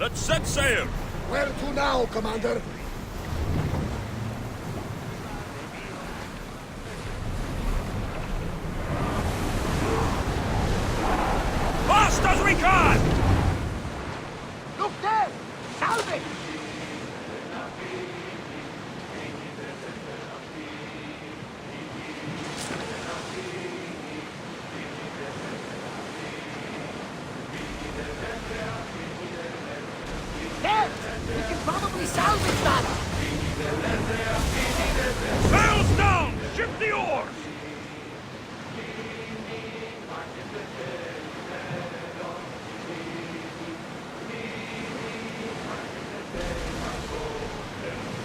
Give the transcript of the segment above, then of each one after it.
Let's set sail! Where to now, Commander? Fast as we can! Look there! Salve! There! We can probably salvage that! Sails down! Ship the oars!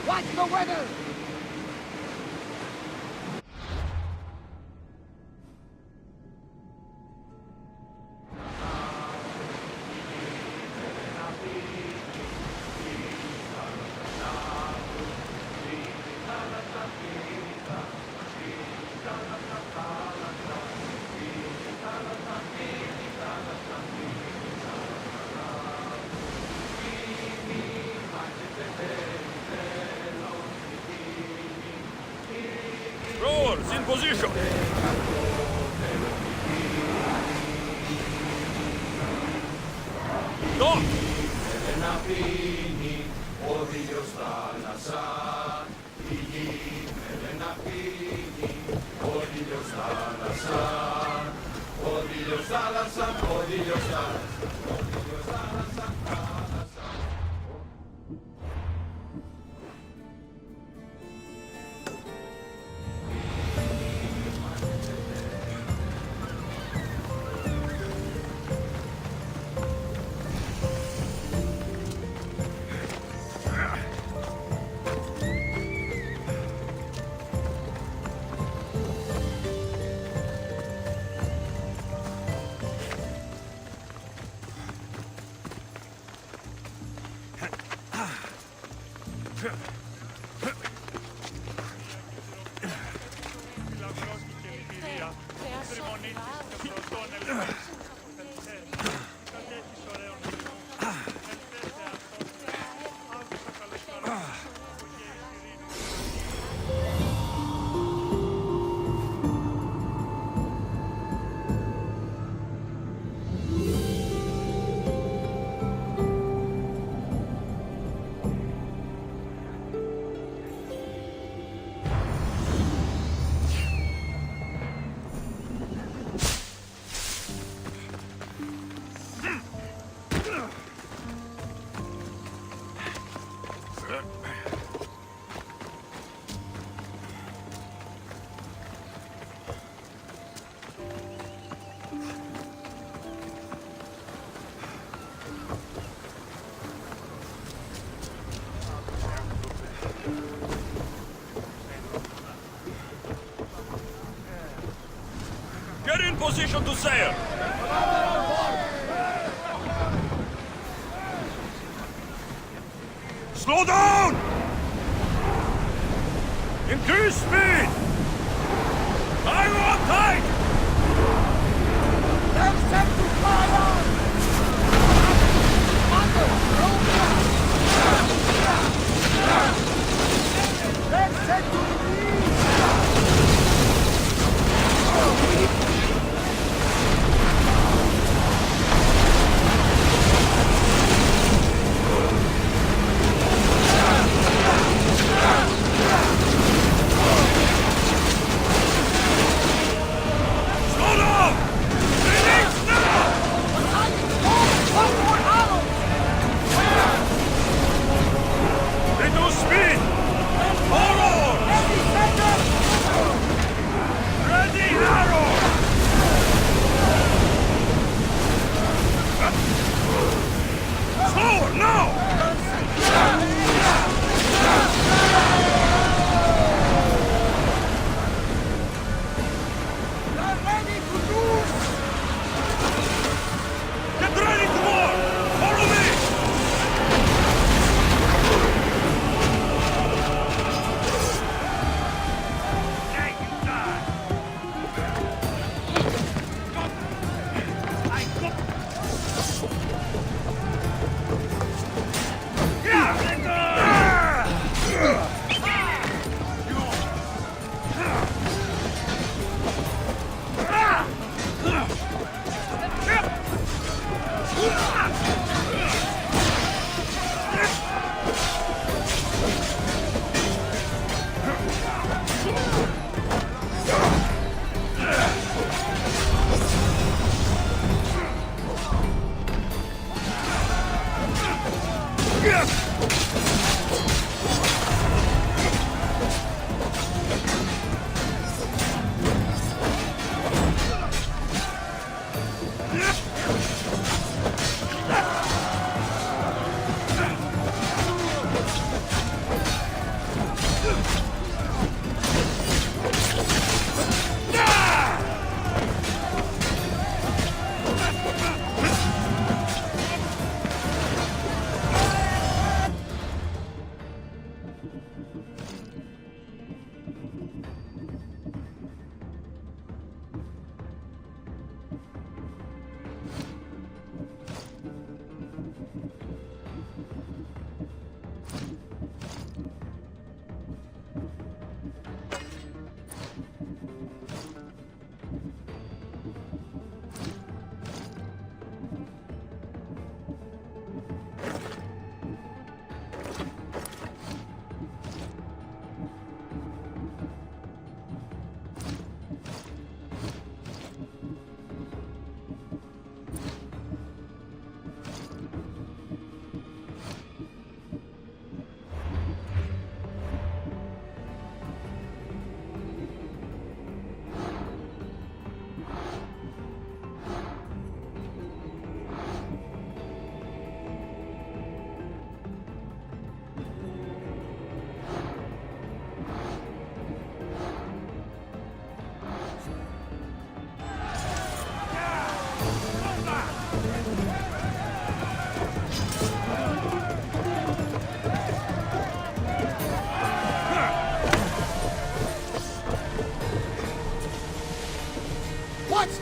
Watch the weather! Rowers in position! Dock! Get in position to sail! Slow down! Increase speed! Hang on tight! They're set to fire! Commander, they're set to release! Slow down! Release now! One more arrow!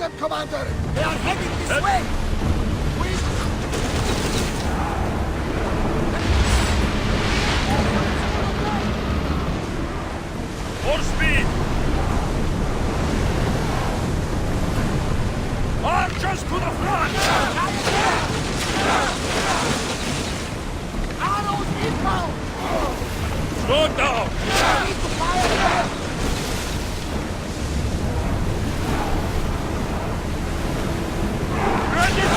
them, Commander! They are heading this way! More speed! Archers to the front! Arrows inbound! Slow down! Need to fire them! Ready to...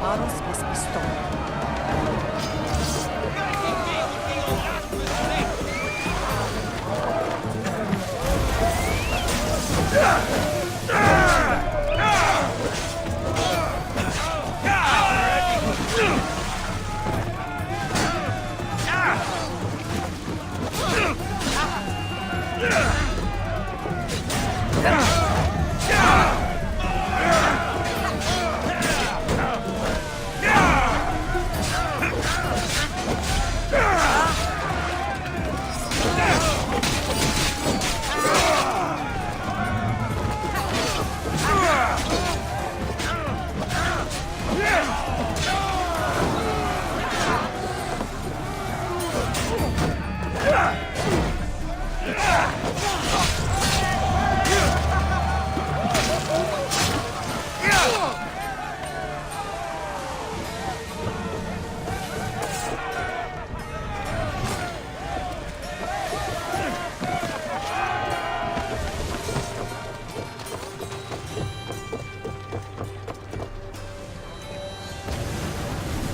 Arrows must be stopped.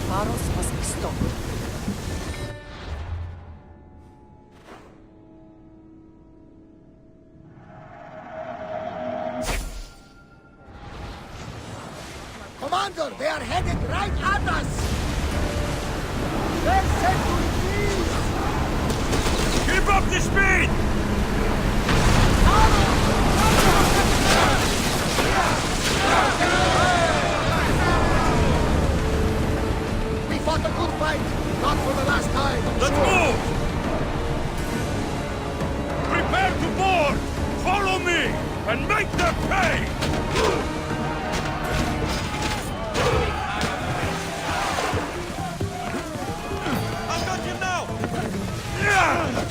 Arrows must be stopped. Commander, they are headed right at us! They're set to retreat! Keep up the speed! We fought a good fight, not for the last time. Let's move! Prepare to board! Follow me, and make them pay! I've got him now! Yeah!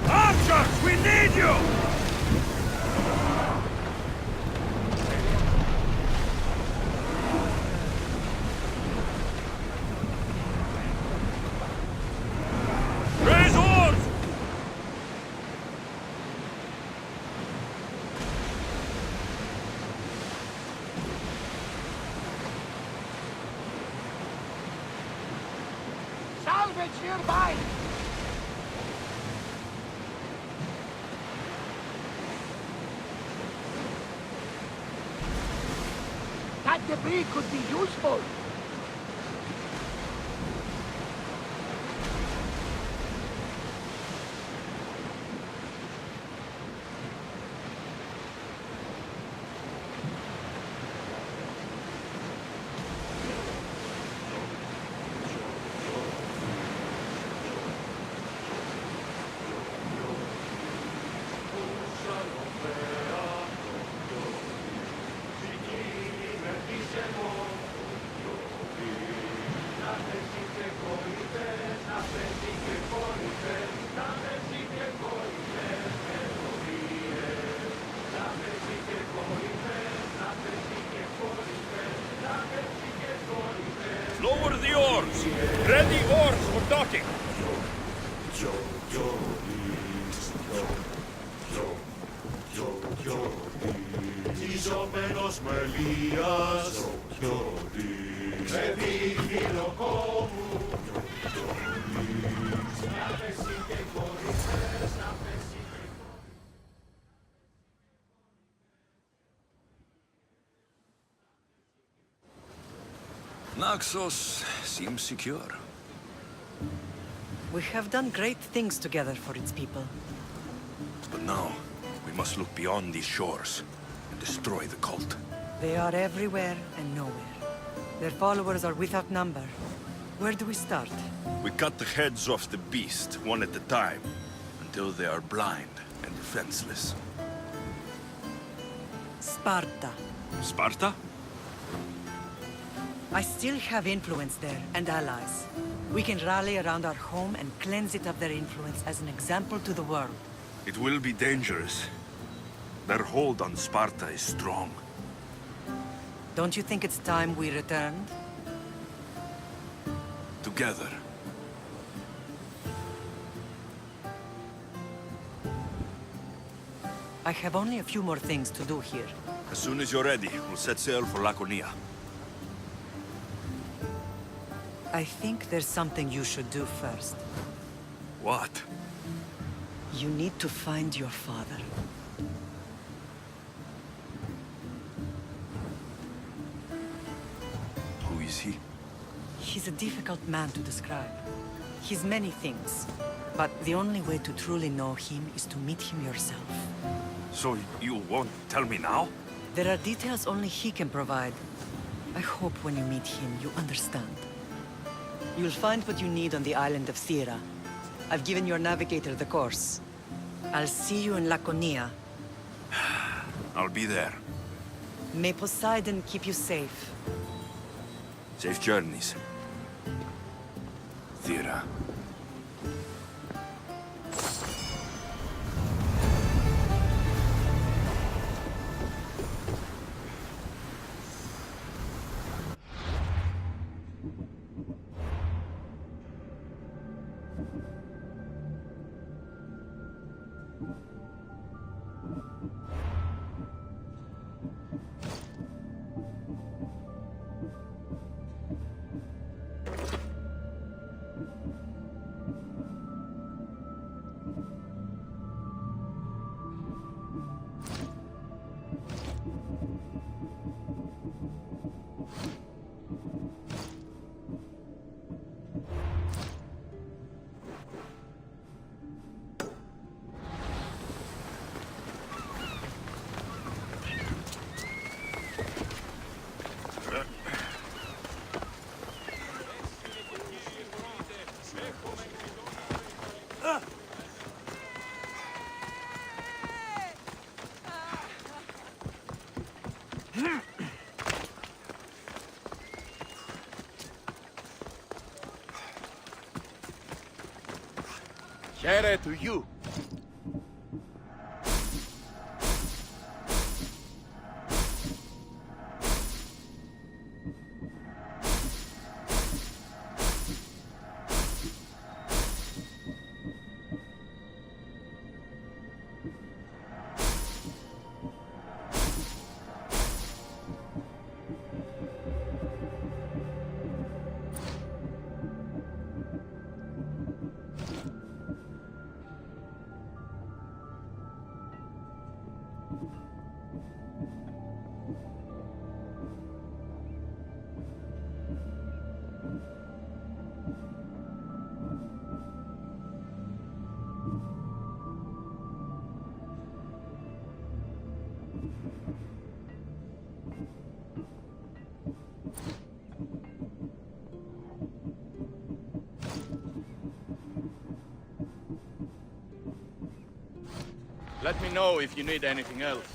Archers, we need you! Raise oars! Salvage nearby! That debris could be useful. Ready oars for docking. Ζησόμενος με Ελίας, με δίχυλο κόμμου, να πέσει και κορίτσες, να πέσει και Naxos seems secure. We have done great things together for its people. But now, we must look beyond these shores and destroy the cult. They are everywhere and nowhere. Their followers are without number. Where do we start? We cut the heads off the beast, one at a time, until they are blind and defenseless. Sparta. Sparta? I still have influence there, and allies. We can rally around our home and cleanse it of their influence as an example to the world. It will be dangerous. Their hold on Sparta is strong. Don't you think it's time we returned? Together. I have only a few more things to do here. As soon as you're ready, we'll set sail for Laconia. I think there's something you should do first. What? You need to find your father. Who is he? He's a difficult man to describe. He's many things, but the only way to truly know him is to meet him yourself. So you won't tell me now? There are details only he can provide. I hope when you meet him, you understand. You'll find what you need on the island of Thera. I've given your navigator the course. I'll see you in Laconia. I'll be there. May Poseidon keep you safe. Safe journeys. Thera. Here to you. Let me know if you need anything else.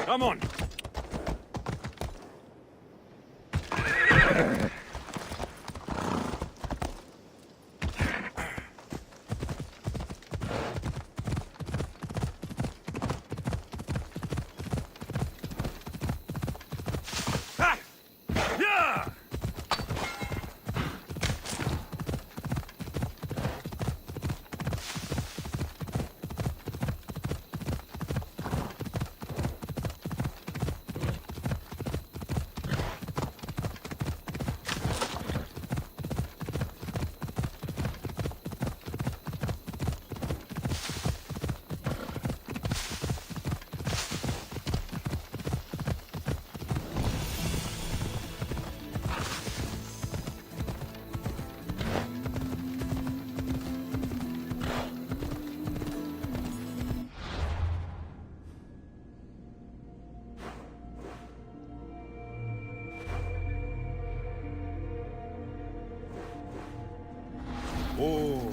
Come on! Ha! Yeah! Oh.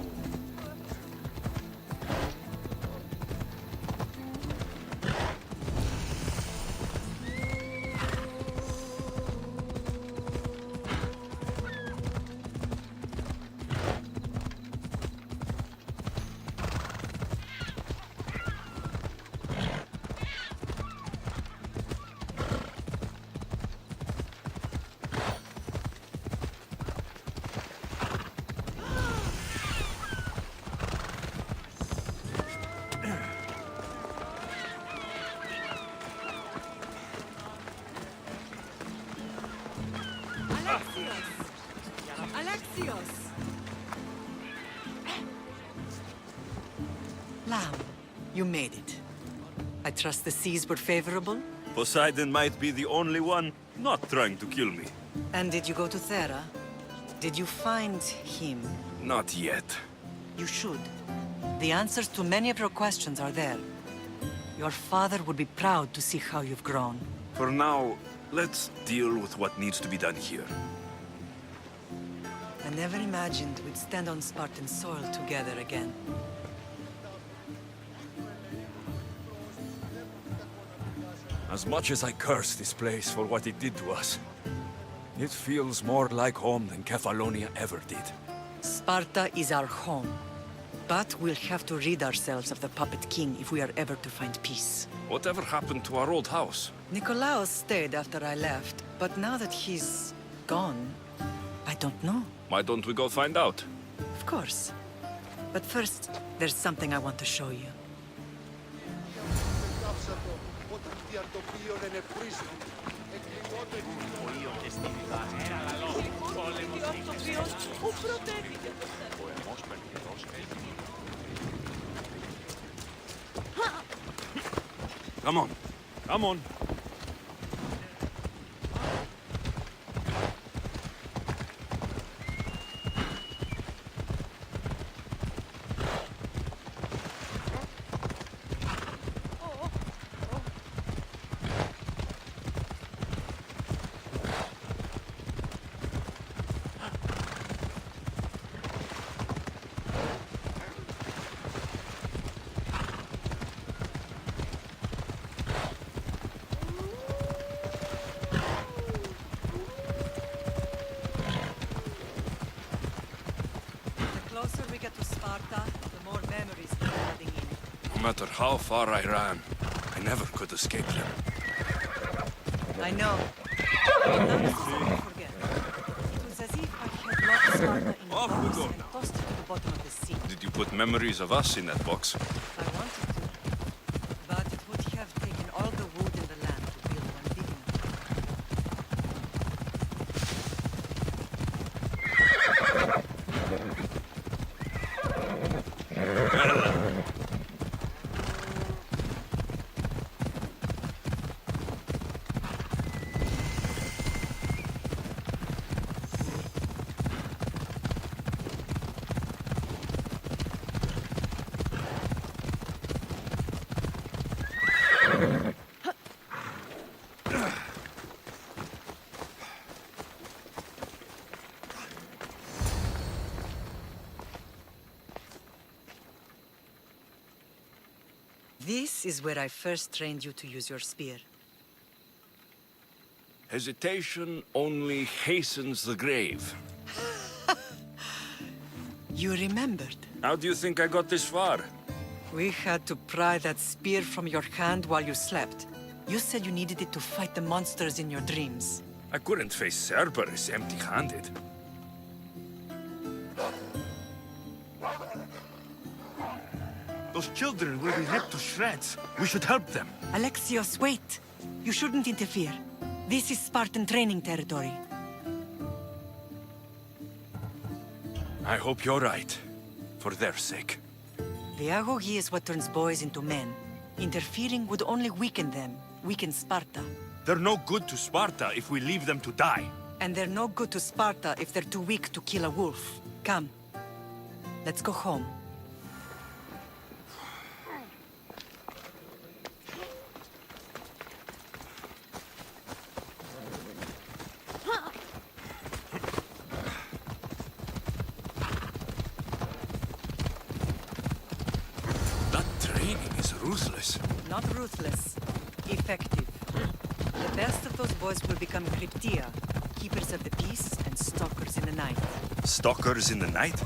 Alexios! Lamb, you made it. I trust the seas were favorable? Poseidon might be the only one not trying to kill me. And did you go to Thera? Did you find him? Not yet. You should. The answers to many of your questions are there. Your father would be proud to see how you've grown. For now, let's deal with what needs to be done here. I never imagined we'd stand on Spartan soil together again. As much as I curse this place for what it did to us, it feels more like home than Kefalonia ever did. Sparta is our home. But we'll have to rid ourselves of the Puppet King if we are ever to find peace. Whatever happened to our old house? Nikolaos stayed after I left, but now that he's gone, I don't know. Why don't we go find out? Of course. But first, there's something I want to show you. Come on. Come on. The closer we get to Sparta, the more memories we're adding in. No matter how far I ran, I never could escape them. I know. But now this is what I forget. It was as if I had locked Sparta in a Off we box go. and tossed it to the bottom of the sea. Did you put memories of us in that box? I wanted to, but it would have taken all the wood in the land to build one big enough. This is where I first trained you to use your spear. Hesitation only hastens the grave. You remembered. How do you think I got this far? We had to pry that spear from your hand while you slept. You said you needed it to fight the monsters in your dreams. I couldn't face Cerberus empty-handed. Those children will be ripped to shreds. We should help them. Alexios, wait! You shouldn't interfere. This is Spartan training territory. I hope you're right. For their sake. The agogi is what turns boys into men. Interfering would only weaken them, weaken Sparta. They're no good to Sparta if we leave them to die. And they're no good to Sparta if they're too weak to kill a wolf. Come. Let's go home. That training is ruthless. Not ruthless. Effective. The best of those boys will become Cryptia, keepers of the peace and stalkers in the night. Stalkers in the night?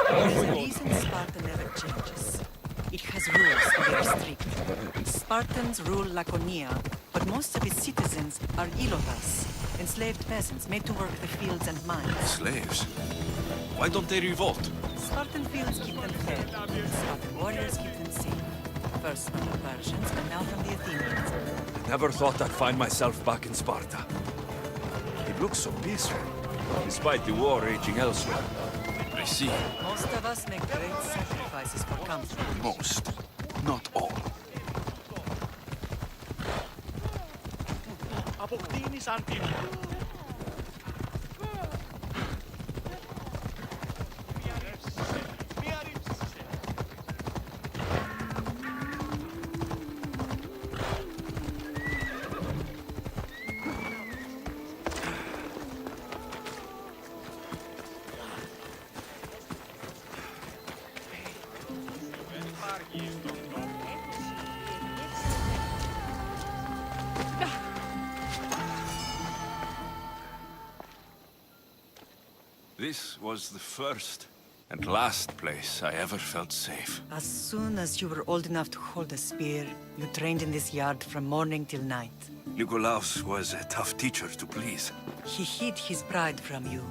There's a reason Sparta never changes. It has rules and they are strict. Spartans rule Laconia, but most of its citizens are ilotas, enslaved peasants made to work the fields and mines. Slaves? Why don't they revolt? Spartan fields keep them fed. Spartan warriors keep them safe. First from the Persians, and now from the Athenians. Never thought I'd find myself back in Sparta. It looks so peaceful, despite the war raging elsewhere. I see. Most of us make great sacrifices for comfort. Most, not all. Αποκτήνεις αντί. This was the first and last place I ever felt safe. As soon as you were old enough to hold a spear, you trained in this yard from morning till night. Nikolaos was a tough teacher to please. He hid his pride from you.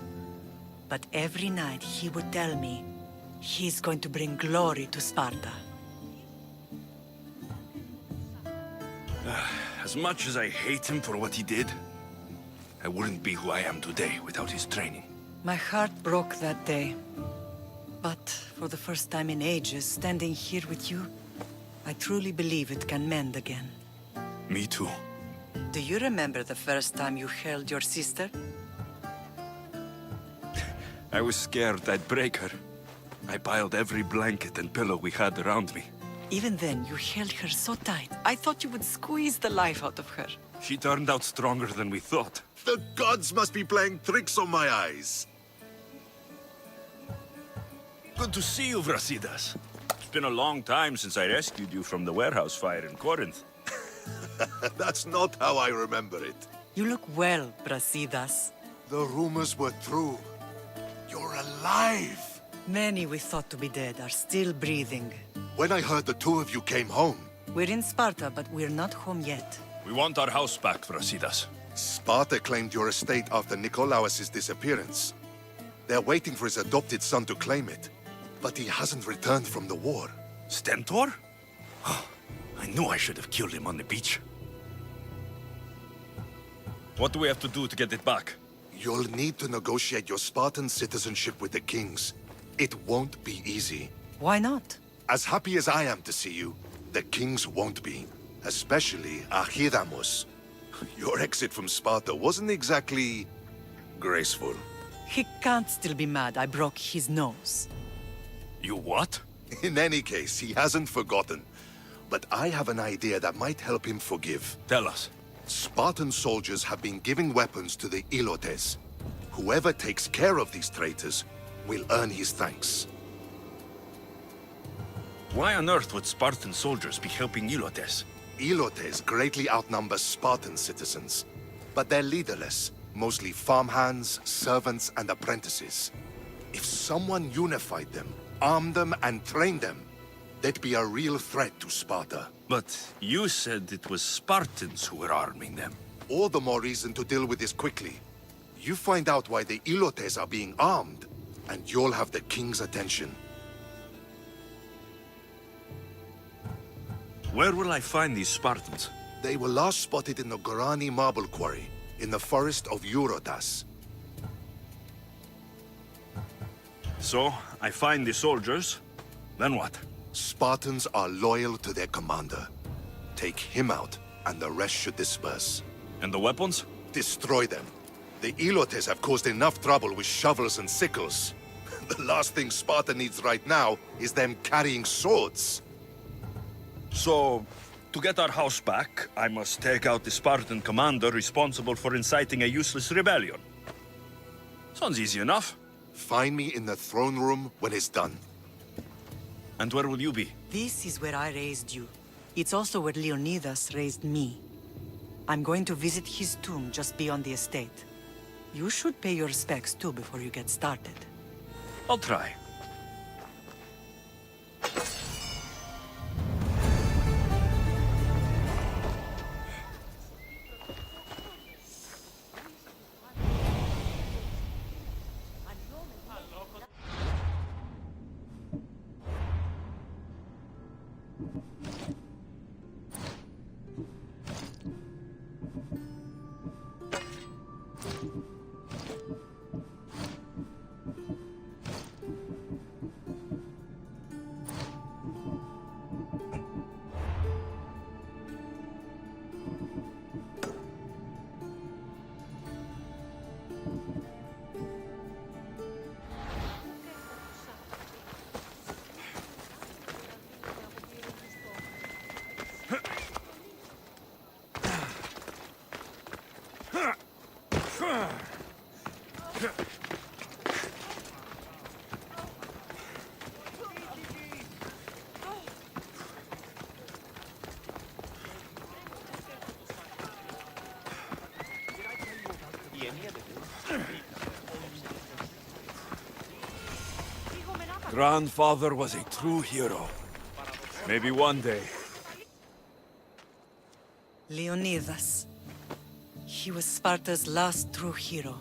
But every night he would tell me, he's going to bring glory to Sparta. As much as I hate him for what he did, I wouldn't be who I am today without his training. My heart broke that day. But for the first time in ages, standing here with you, I truly believe it can mend again. Me too. Do you remember the first time you held your sister? I was scared I'd break her. I piled every blanket and pillow we had around me. Even then, you held her so tight. I thought you would squeeze the life out of her. She turned out stronger than we thought. The gods must be playing tricks on my eyes. Good to see you, Brasidas. It's been a long time since I rescued you from the warehouse fire in Corinth. That's not how I remember it. You look well, Brasidas. The rumors were true. You're alive! Many we thought to be dead are still breathing. When I heard the two of you came home, We're in Sparta, but we're not home yet. We want our house back, Brasidas. Sparta claimed your estate after Nikolaos' disappearance. They're waiting for his adopted son to claim it. But he hasn't returned from the war. Stentor? I knew I should have killed him on the beach. What do we have to do to get it back? You'll need to negotiate your Spartan citizenship with the kings. It won't be easy. Why not? As happy as I am to see you, the kings won't be. Especially Archidamos. Your exit from Sparta wasn't exactly graceful. He can't still be mad I broke his nose. You what? In any case, he hasn't forgotten. But I have an idea that might help him forgive. Tell us. Spartan soldiers have been giving weapons to the Ilotes. Whoever takes care of these traitors will earn his thanks. Why on earth would Spartan soldiers be helping Ilotes? Ilotes greatly outnumber Spartan citizens. but they're leaderless. Mostly farmhands, servants, and apprentices. If someone unified them, armed them, and trained them, they'd be a real threat to Sparta. But you said it was Spartans who were arming them. All the more reason to deal with this quickly. You find out why the Ilotes are being armed, and you'll have the king's attention. Where will I find these Spartans? They were last spotted in the Gorani marble quarry, in the forest of Eurotas. So, I find the soldiers, then what? Spartans are loyal to their commander. Take him out, and the rest should disperse. And the weapons? Destroy them. The Ilotes have caused enough trouble with shovels and sickles. The last thing Sparta needs right now is them carrying swords. So, to get our house back, I must take out the Spartan commander responsible for inciting a useless rebellion. Sounds easy enough. Find me in the throne room when it's done. And where will you be? This is where I raised you. It's also where Leonidas raised me. I'm going to visit his tomb just beyond the estate. You should pay your respects too before you get started. I'll try. Grandfather was a true hero. Maybe one day. Leonidas. He was Sparta's last true hero.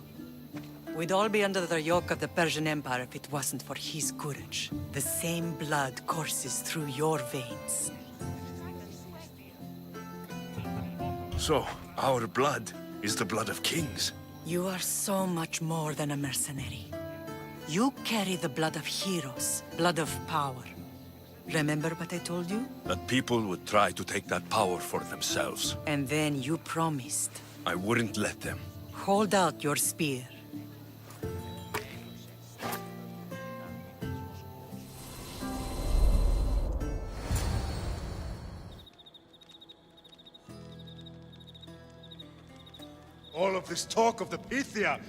We'd all be under the yoke of the Persian Empire if it wasn't for his courage. The same blood courses through your veins. So, our blood is the blood of kings. You are so much more than a mercenary. You carry the blood of heroes, blood of power. Remember what I told you? That people would try to take that power for themselves. And then you promised. I wouldn't let them. Hold out your spear. All of this talk of the Pythia,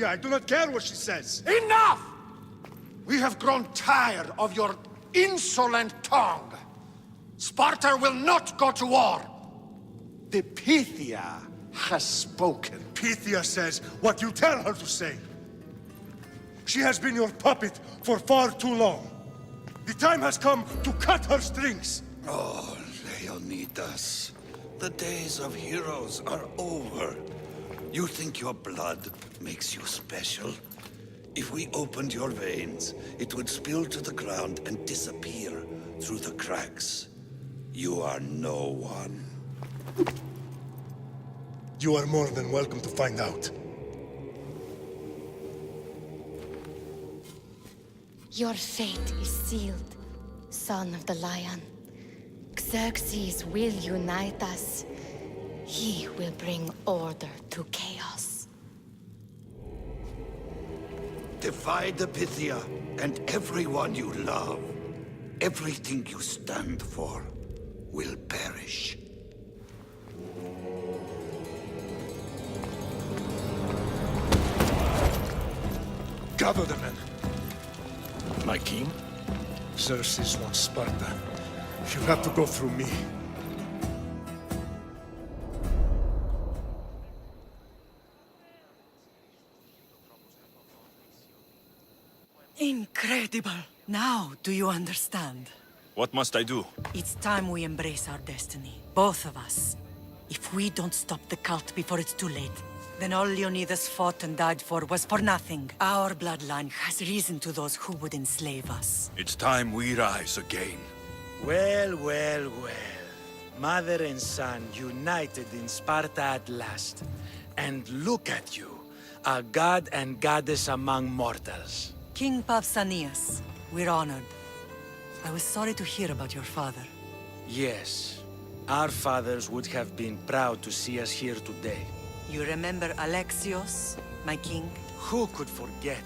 I do not care what she says. Enough! We have grown tired of your insolent tongue. Sparta will not go to war. The Pythia has spoken. Pythia says what you tell her to say. She has been your puppet for far too long. The time has come to cut her strings. Oh, Leonidas, the days of heroes are over. You think your blood makes you special? If we opened your veins, it would spill to the ground and disappear through the cracks. You are no one. You are more than welcome to find out. Your fate is sealed, son of the lion. Xerxes will unite us. He will bring order to chaos. Divide the Pythia and everyone you love. Everything you stand for will perish. Gather the men. My king? Xerxes wants Sparta. She'll have to go through me. Incredible! Now, do you understand? What must I do? It's time we embrace our destiny, both of us. If we don't stop the cult before it's too late, then all Leonidas fought and died for was for nothing. Our bloodline has reason to those who would enslave us. It's time we rise again. Well, well, well. Mother and son united in Sparta at last. And look at you, a god and goddess among mortals. King Pausanias, we're honored. I was sorry to hear about your father. Yes, our fathers would have been proud to see us here today. You remember Alexios, my king? Who could forget?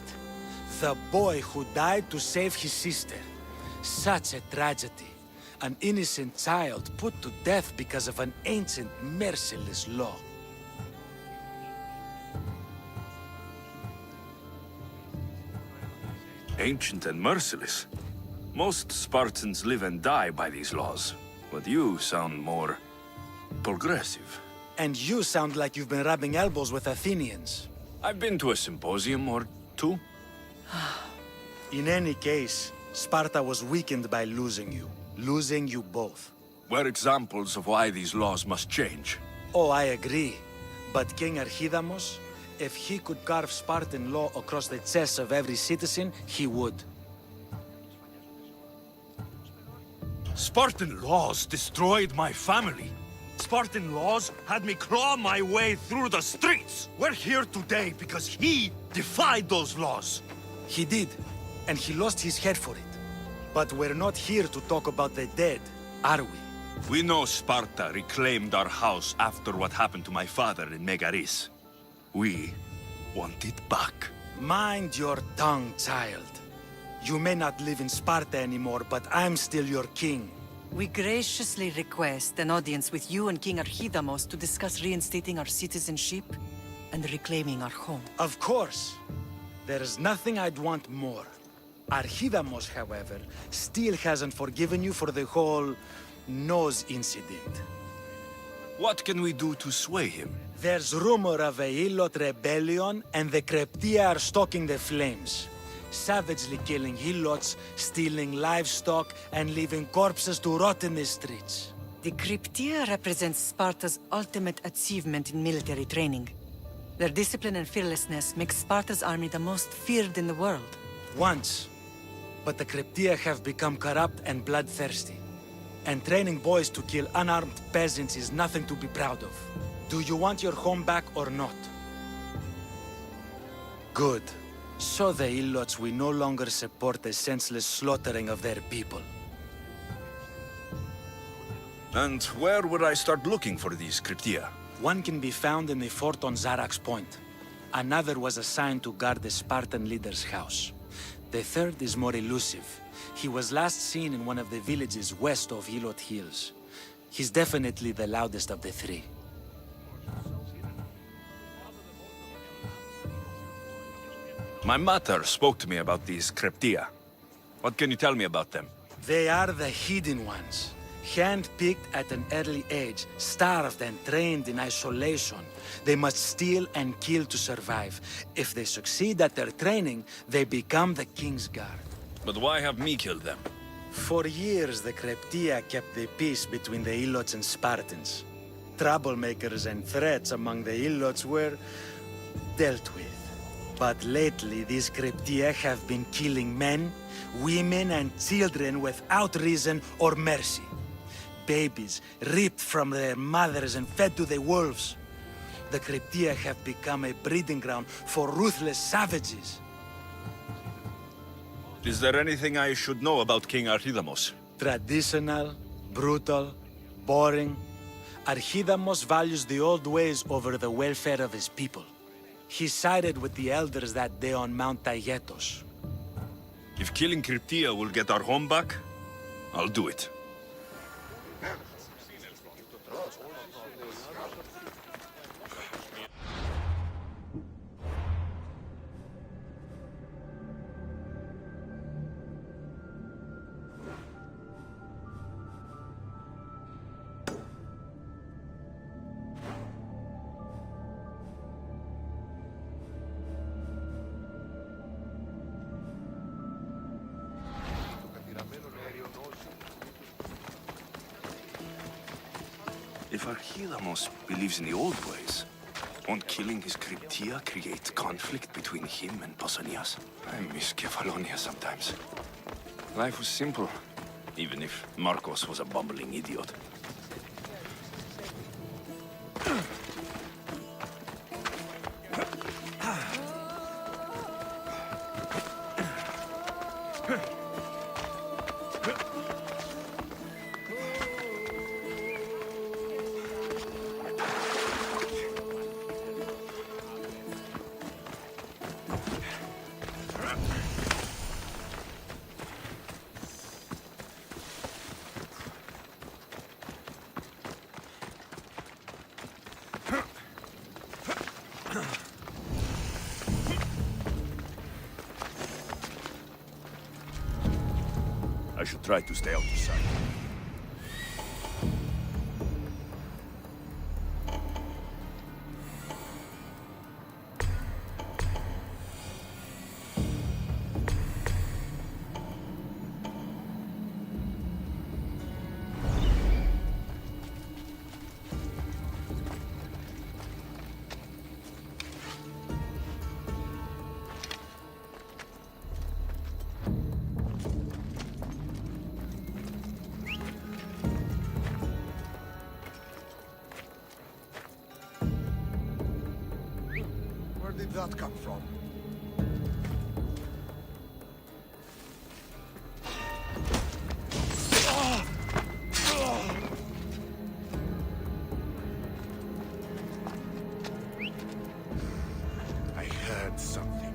The boy who died to save his sister. Such a tragedy. An innocent child put to death because of an ancient, merciless law. Ancient and merciless. Most Spartans live and die by these laws, but you sound more progressive. And you sound like you've been rubbing elbows with Athenians. I've been to a symposium or two. In any case, Sparta was weakened by losing you. Losing you both. We're examples of why these laws must change. Oh, I agree. But King Archidamos, if he could carve Spartan law across the chests of every citizen, he would. Spartan laws destroyed my family. Spartan laws had me claw my way through the streets. We're here today because he defied those laws. He did, and he lost his head for it. But we're not here to talk about the dead, are we? We know Sparta reclaimed our house after what happened to my father in Megaris. We want it back. Mind your tongue, child. You may not live in Sparta anymore, but I'm still your king. We graciously request an audience with you and King Archidamos to discuss reinstating our citizenship and reclaiming our home. Of course. There's nothing I'd want more. Archidamos, however, still hasn't forgiven you for the whole nose incident. What can we do to sway him? There's rumor of a Helot rebellion, and the Kryptia are stalking the flames. Savagely killing Helots, stealing livestock, and leaving corpses to rot in the streets. The Kryptia represents Sparta's ultimate achievement in military training. Their discipline and fearlessness make Sparta's army the most feared in the world. Once. But the Kryptia have become corrupt and bloodthirsty. And training boys to kill unarmed peasants is nothing to be proud of. Do you want your home back or not? Good. So the Helots will no longer support the senseless slaughtering of their people. And where would I start looking for these Kryptia? One can be found in the fort on Zarak's Point. Another was assigned to guard the Spartan leader's house. The third is more elusive. He was last seen in one of the villages west of Helot Hills. He's definitely the loudest of the three. My mater spoke to me about these Kryptia. What can you tell me about them? They are the hidden ones. Hand-picked at an early age, starved and trained in isolation. They must steal and kill to survive. If they succeed at their training, they become the King's Guard. But why have me killed them? For years, the Kryptia kept the peace between the Helots and Spartans. Troublemakers and threats among the Helots were dealt with. But lately, these Kryptia have been killing men, women, and children without reason or mercy. Babies ripped from their mothers and fed to the wolves. The Kryptia have become a breeding ground for ruthless savages. Is there anything I should know about King Archidamos? Traditional, brutal, boring. Archidamos values the old ways over the welfare of his people. He sided with the elders that day on Mount Taygetos. If killing Kryptia will get our home back, I'll do it. If Archilamos believes in the old ways, won't killing his Cryptia create conflict between him and Pausanias? I miss Kefalonia sometimes. Life was simple, even if Marcos was a bumbling idiot. I should try to stay out of sight. Where did that come from? I heard something.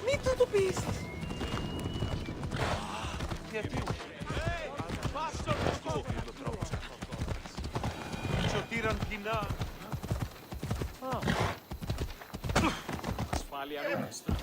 Μην του το πείσεις. Σωτήραν κοινά. Ασφάλεια νούμεστρα.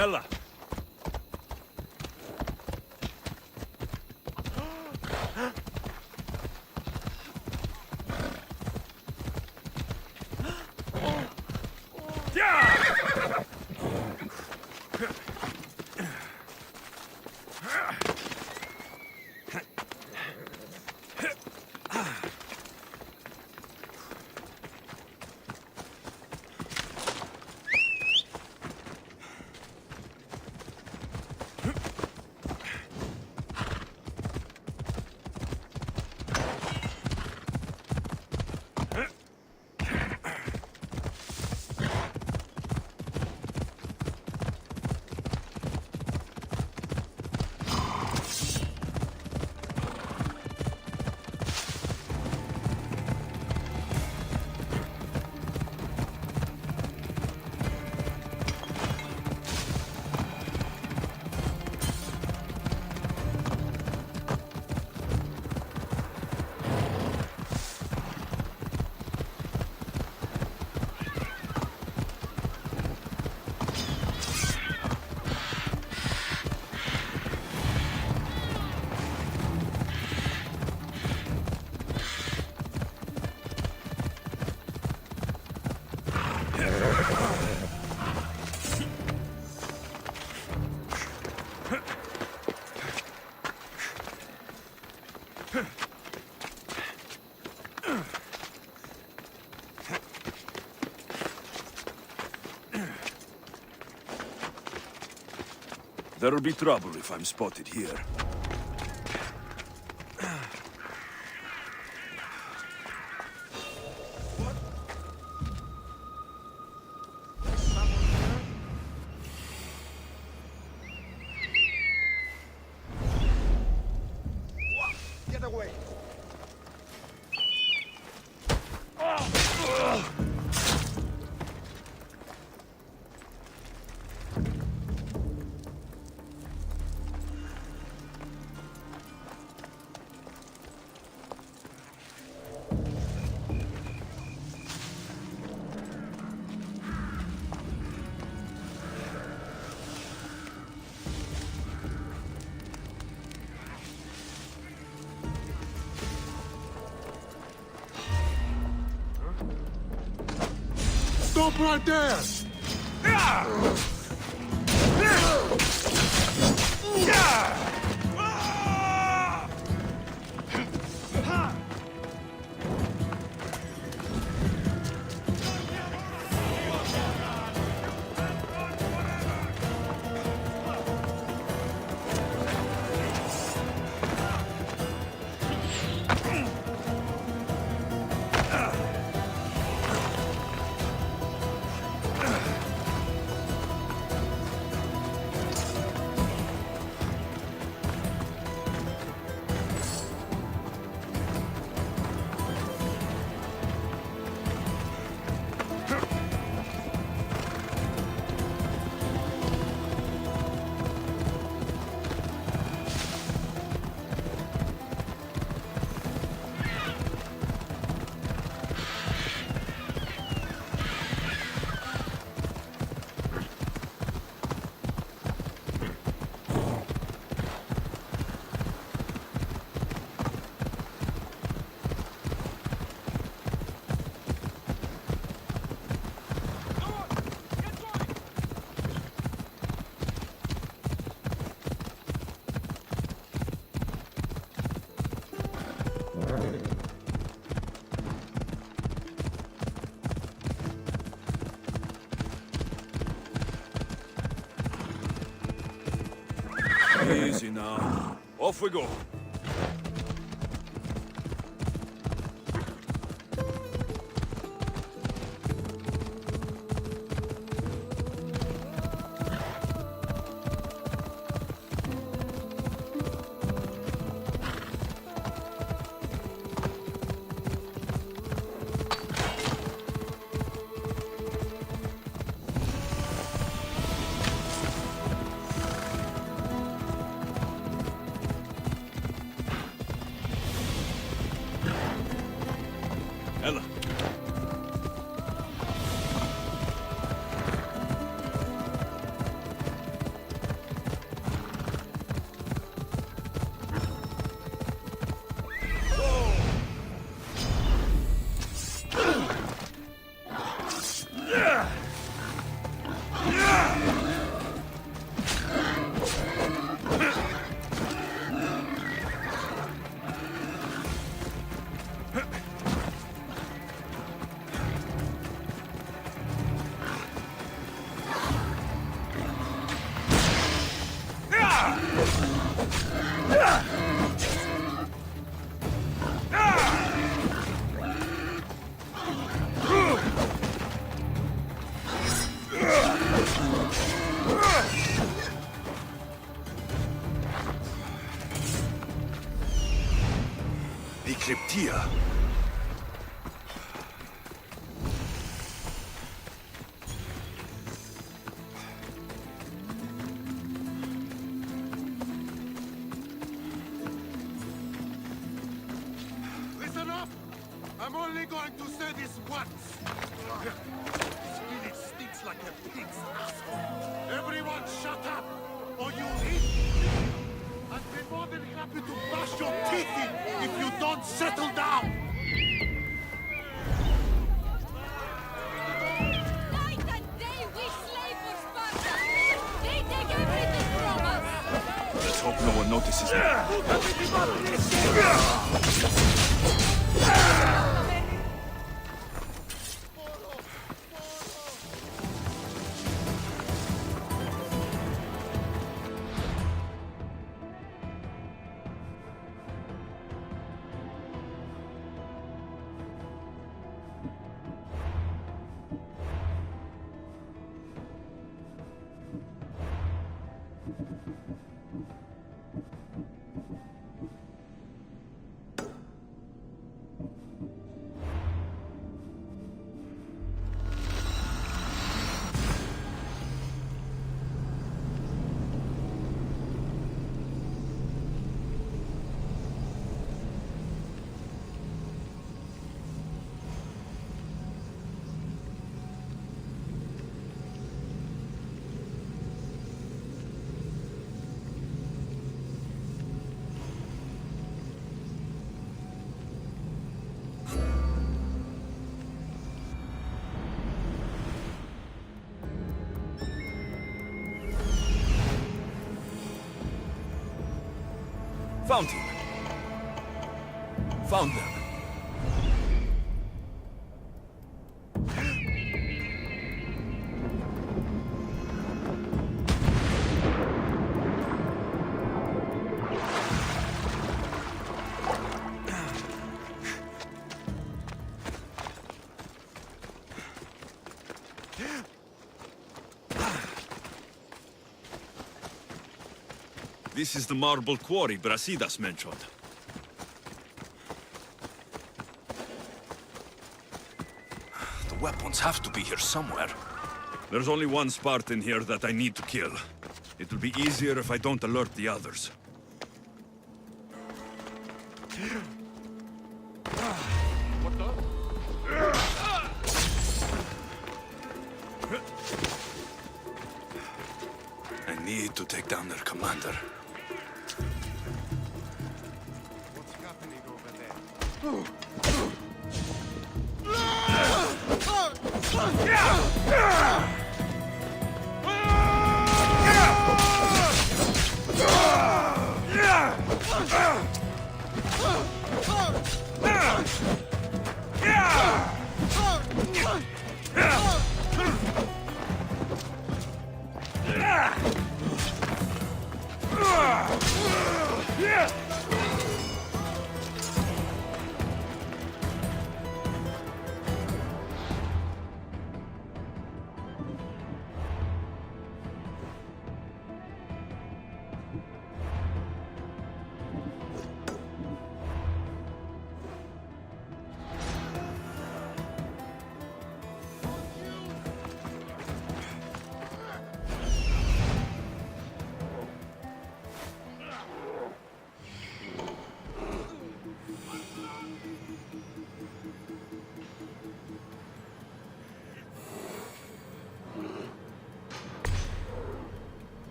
Ella. There'll be trouble if I'm spotted here. Get away! Stop right there! Easy now. Off we go. The Cryptia. Listen up! I'm only going to say this once. This village stinks like a pig's asshole. Everyone shut up, or you'll eat me. I'd be more than happy to bash your teeth in if you don't settle down. Night and day we slave for Sparta! They take everything from us! Let's hope no one notices me. Found him. Found them. This is the marble quarry Brasidas mentioned. The weapons have to be here somewhere. There's only one Spartan here that I need to kill. It will be easier if I don't alert the others. What the? I need to take down their commander. What's happening over there?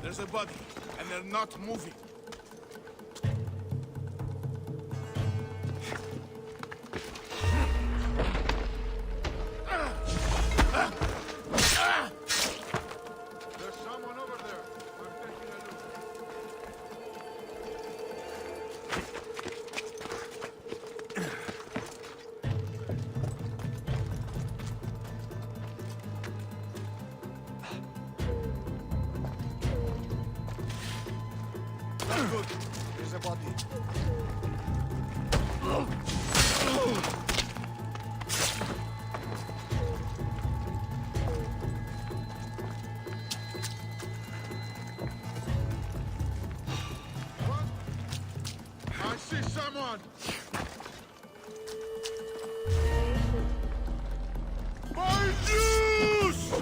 There's a body, and they're not moving. Good. There's a body. I see someone! My juice!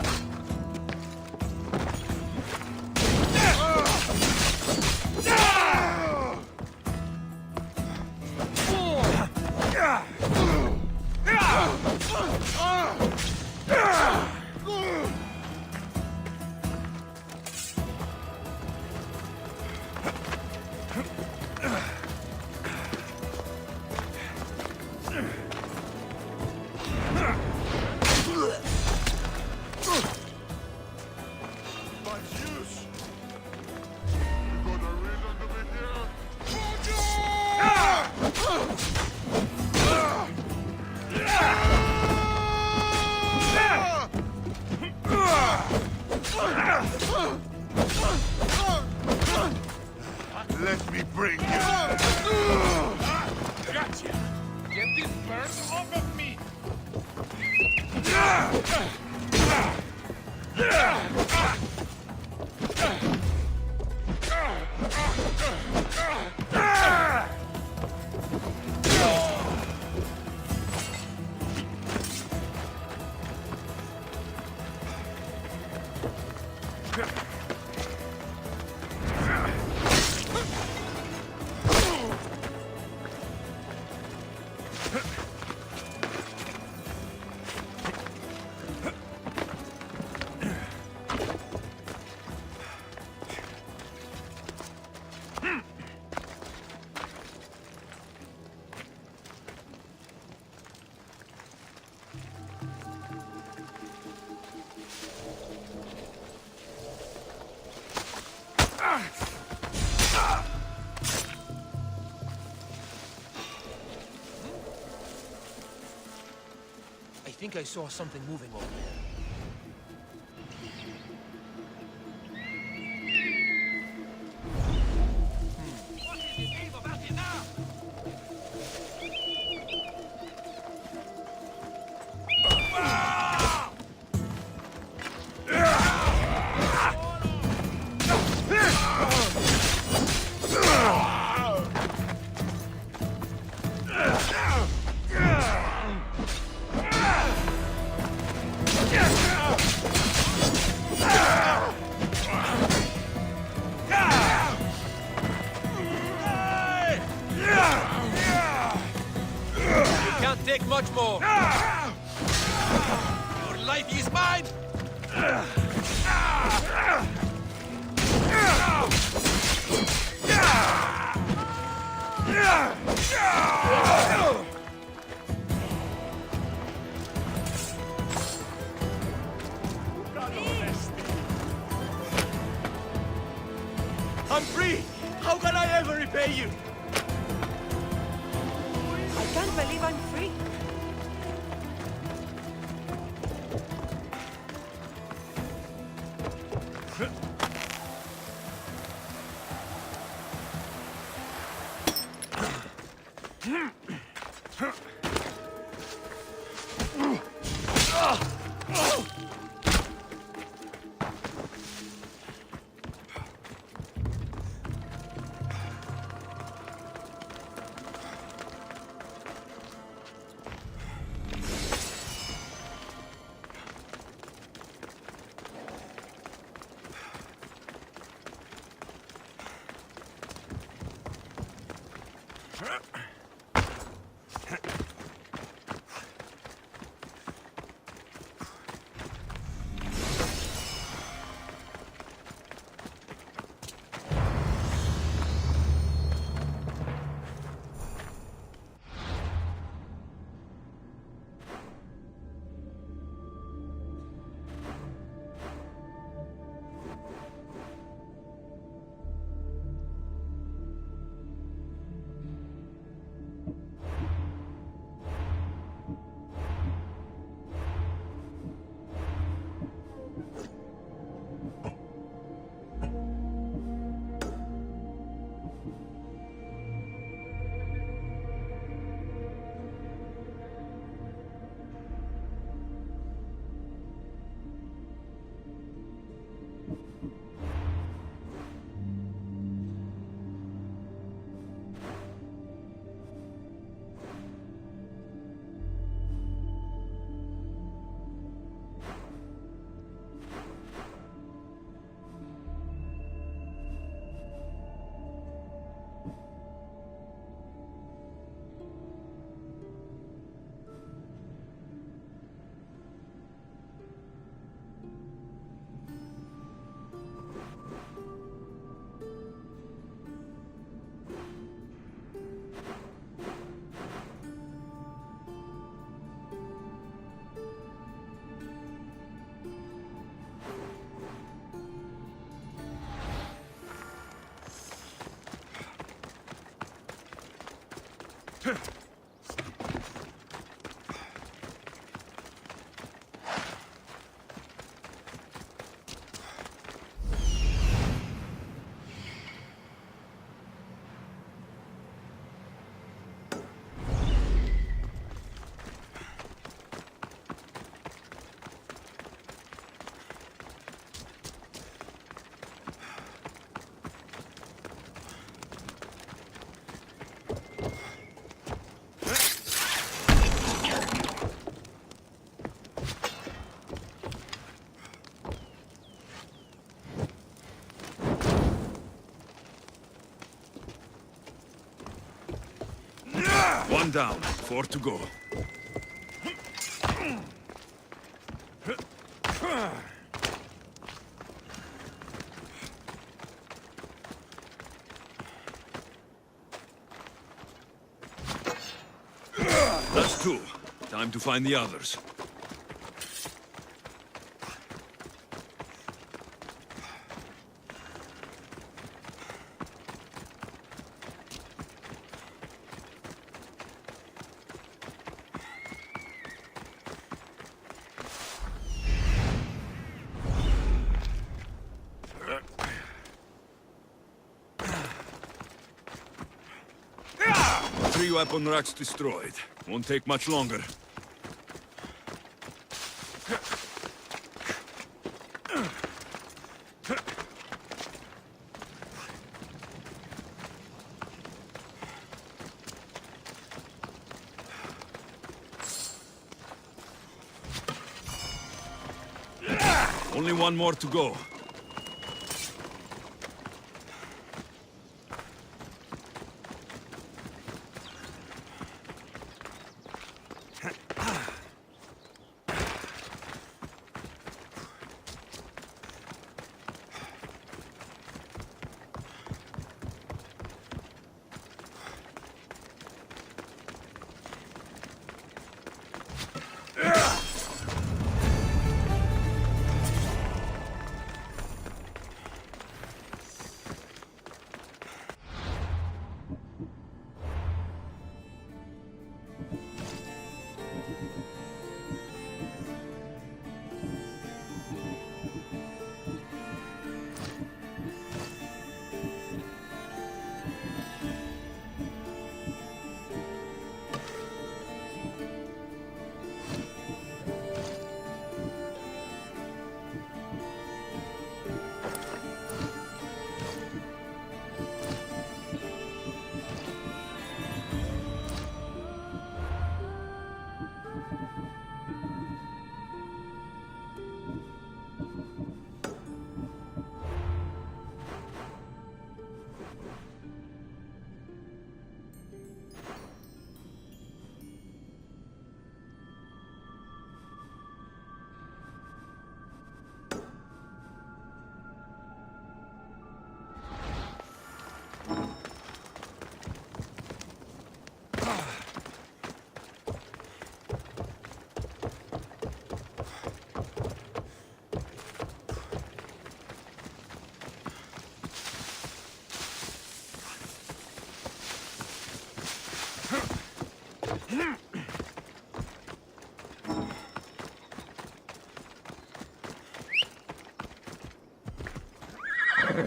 Let me bring you. Gotcha! Get this bird off of me! I think I saw something moving over there. Take much more. Your life is mine. I'm free. How can I ever repay you? I can't believe I'm free. One down, 4 to go. That's 2. Time to find the others. Three weapon racks destroyed. Won't take much longer. Only one more to go.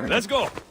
Let's go!